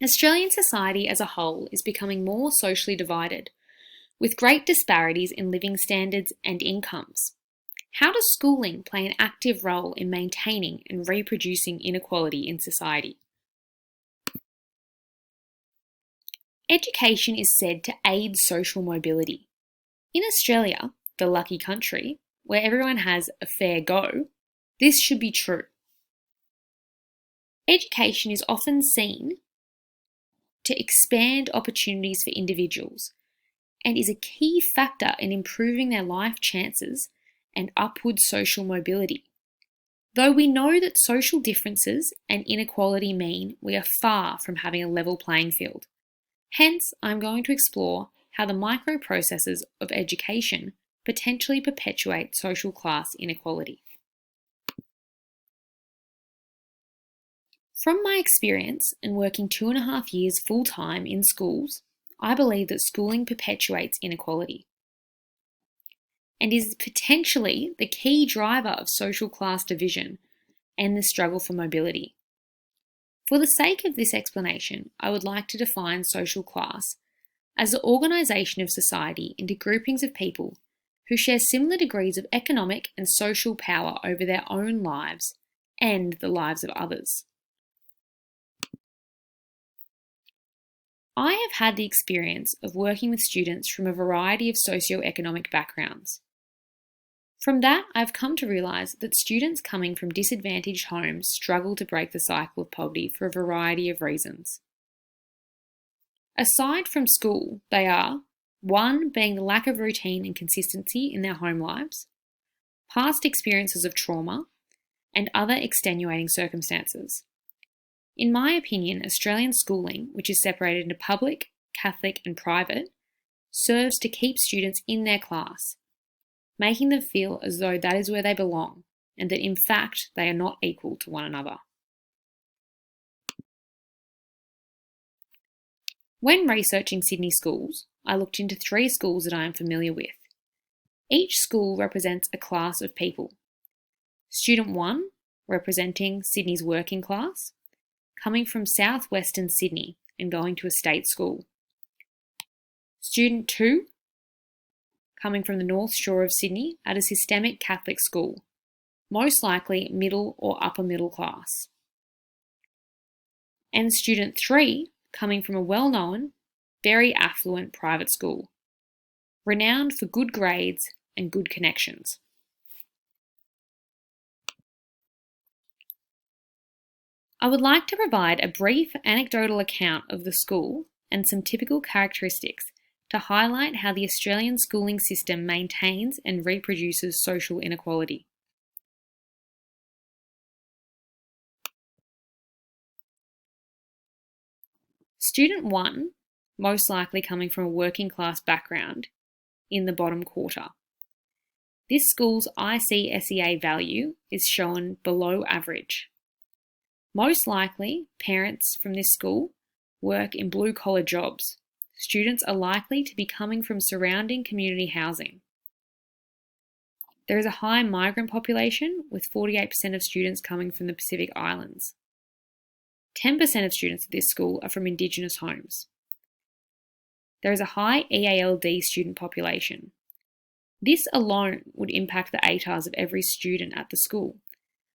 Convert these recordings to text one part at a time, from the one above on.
Australian society as a whole is becoming more socially divided, with great disparities in living standards and incomes. How does schooling play an active role in maintaining and reproducing inequality in society? Education is said to aid social mobility. In Australia, the lucky country, where everyone has a fair go, this should be true. Education is often seen to expand opportunities for individuals and is a key factor in improving their life chances and upward social mobility. Though we know that social differences and inequality mean we are far from having a level playing field. Hence, I'm going to explore how the microprocesses of education potentially perpetuate social class inequality. From my experience and working 2.5 years full-time in schools, I believe that schooling perpetuates inequality and is potentially the key driver of social class division and the struggle for mobility. For the sake of this explanation, I would like to define social class as the organisation of society into groupings of people who share similar degrees of economic and social power over their own lives and the lives of others. I have had the experience of working with students from a variety of socio-economic backgrounds. From that, I've come to realise that students coming from disadvantaged homes struggle to break the cycle of poverty for a variety of reasons. Aside from school, they are 1. Being the lack of routine and consistency in their home lives, past experiences of trauma, and other extenuating circumstances. In my opinion, Australian schooling, which is separated into public, Catholic and private, serves to keep students in their class, making them feel as though that is where they belong and that in fact they are not equal to one another. When researching Sydney schools, I looked into 3 schools that I am familiar with. Each school represents a class of people. Student 1, representing Sydney's working class, coming from southwestern Sydney and going to a state school. Student 2, coming from the North Shore of Sydney at a systemic Catholic school, most likely middle or upper middle class. And student 3, coming from a well-known, very affluent private school, renowned for good grades and good connections. I would like to provide a brief anecdotal account of the school and some typical characteristics to highlight how the Australian schooling system maintains and reproduces social inequality. Student 1, most likely coming from a working class background, in the bottom quarter. This school's ICSEA value is shown below average. Most likely, parents from this school work in blue-collar jobs. Students are likely to be coming from surrounding community housing. There is a high migrant population, with 48% of students coming from the Pacific Islands. 10% of students at this school are from Indigenous homes. There is a high EALD student population. This alone would impact the ATARs of every student at the school,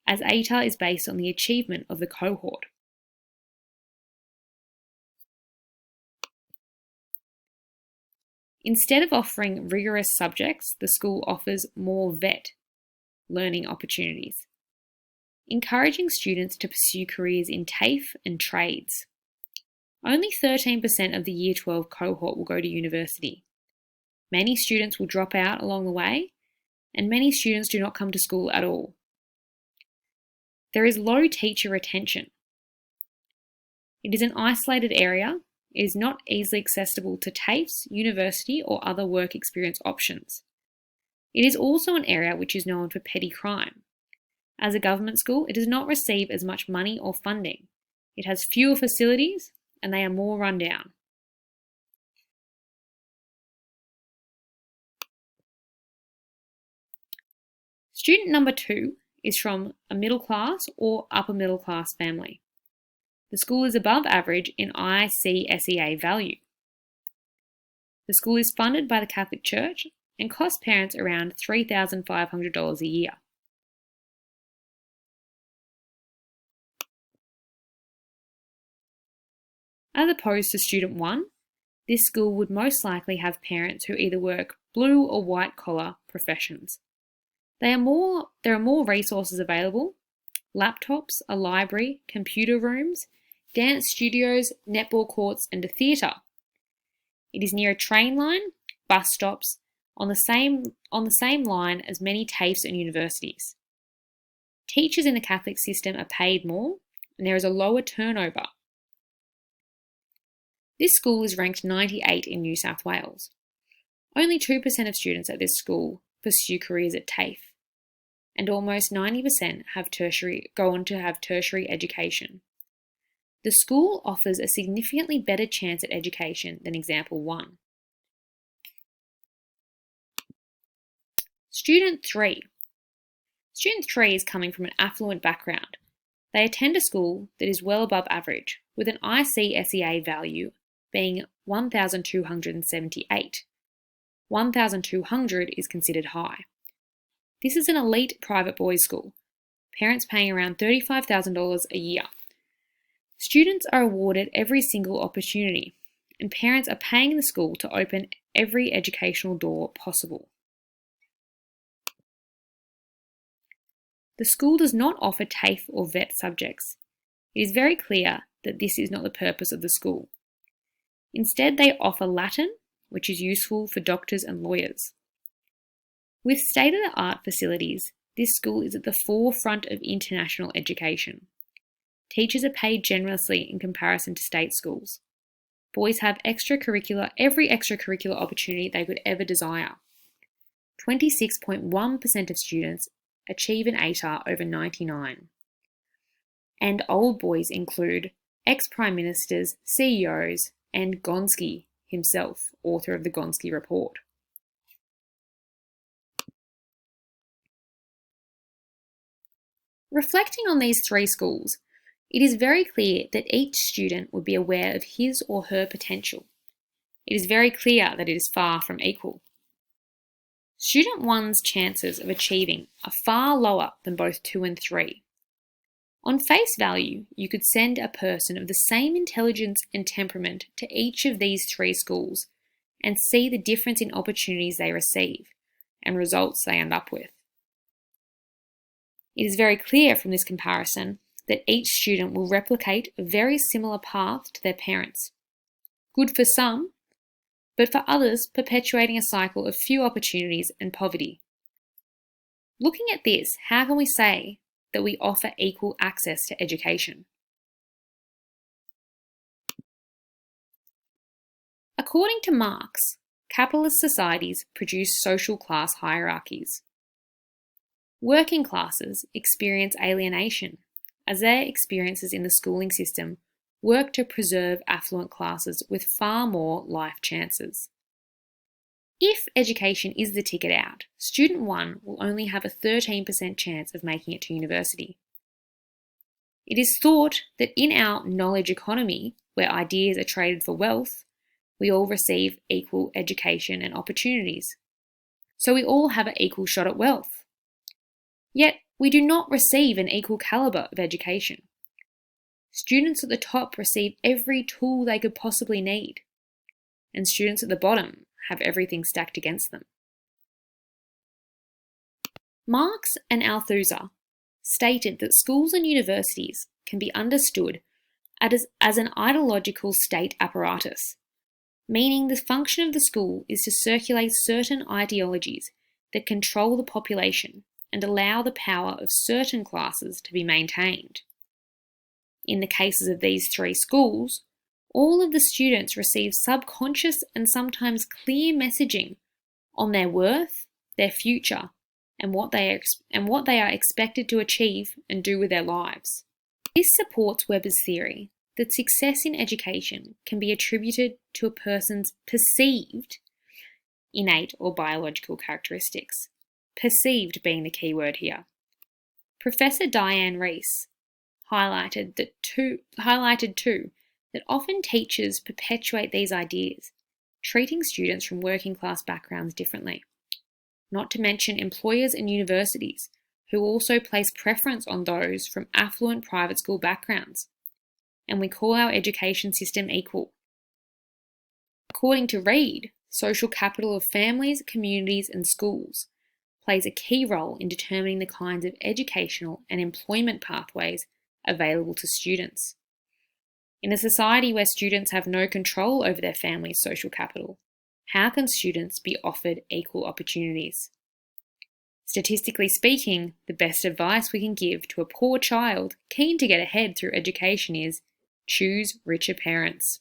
as ATAR is based on the achievement of the cohort. Instead of offering rigorous subjects, the school offers more VET learning opportunities, encouraging students to pursue careers in TAFE and trades. Only 13% of the Year 12 cohort will go to university. Many students will drop out along the way, and many students do not come to school at all. There is low teacher retention. It is an isolated area. It is not easily accessible to TAFEs, university, or other work experience options. It is also an area which is known for petty crime. As a government school, it does not receive as much money or funding. It has fewer facilities, and they are more run down. Student number 2 is from a middle class or upper middle class family. The school is above average in ICSEA value. The school is funded by the Catholic Church and costs parents around $3,500 a year. As opposed to Student 1, this school would most likely have parents who either work blue or white collar professions. There are more resources available: laptops, a library, computer rooms, dance studios, netball courts, and a theatre. It is near a train line, bus stops, on the same line as many TAFEs and universities. Teachers in the Catholic system are paid more, and there is a lower turnover. This school is ranked 98 in New South Wales. Only 2% of students at this school pursue careers at TAFE, and almost 90% go on to have tertiary education. The school offers a significantly better chance at education than example 1. Student 3. Student 3 is coming from an affluent background. They attend a school that is well above average, with an ICSEA value being 1,278. 1,200 is considered high. This is an elite private boys' school, parents paying around $35,000 a year. Students are awarded every single opportunity, and parents are paying the school to open every educational door possible. The school does not offer TAFE or VET subjects. It is very clear that this is not the purpose of the school. Instead, they offer Latin, which is useful for doctors and lawyers. With state-of-the-art facilities, this school is at the forefront of international education. Teachers are paid generously in comparison to state schools. Boys have every extracurricular opportunity they could ever desire. 26.1% of students achieve an ATAR over 99. And old boys include ex-prime ministers, CEOs, and Gonski himself, author of the Gonski Report. Reflecting on these 3 schools, it is very clear that each student would be aware of his or her potential. It is very clear that it is far from equal. Student 1's chances of achieving are far lower than both 2 and 3. On face value, you could send a person of the same intelligence and temperament to each of these 3 schools and see the difference in opportunities they receive and results they end up with. It is very clear from this comparison that each student will replicate a very similar path to their parents. Good for some, but for others perpetuating a cycle of few opportunities and poverty. Looking at this, how can we say that we offer equal access to education? According to Marx, capitalist societies produce social class hierarchies. Working classes experience alienation, as their experiences in the schooling system work to preserve affluent classes with far more life chances. If education is the ticket out, student 1 will only have a 13% chance of making it to university. It is thought that in our knowledge economy, where ideas are traded for wealth, we all receive equal education and opportunities. So we all have an equal shot at wealth. Yet we do not receive an equal calibre of education. Students at the top receive every tool they could possibly need, and students at the bottom have everything stacked against them. Marx and Althusser stated that schools and universities can be understood as an ideological state apparatus, meaning the function of the school is to circulate certain ideologies that control the population and allow the power of certain classes to be maintained. In the cases of these 3 schools, all of the students receive subconscious and sometimes clear messaging on their worth, their future, and what they are expected to achieve and do with their lives. This supports Weber's theory that success in education can be attributed to a person's perceived innate or biological characteristics. Perceived being the key word here. Professor Diane Rees, highlighted too that often teachers perpetuate these ideas, treating students from working class backgrounds differently. Not to mention employers and universities, who also place preference on those from affluent private school backgrounds. And we call our education system equal. According to Reid, social capital of families, communities, and schools plays a key role in determining the kinds of educational and employment pathways available to students. In a society where students have no control over their family's social capital, how can students be offered equal opportunities? Statistically speaking, the best advice we can give to a poor child keen to get ahead through education is choose richer parents.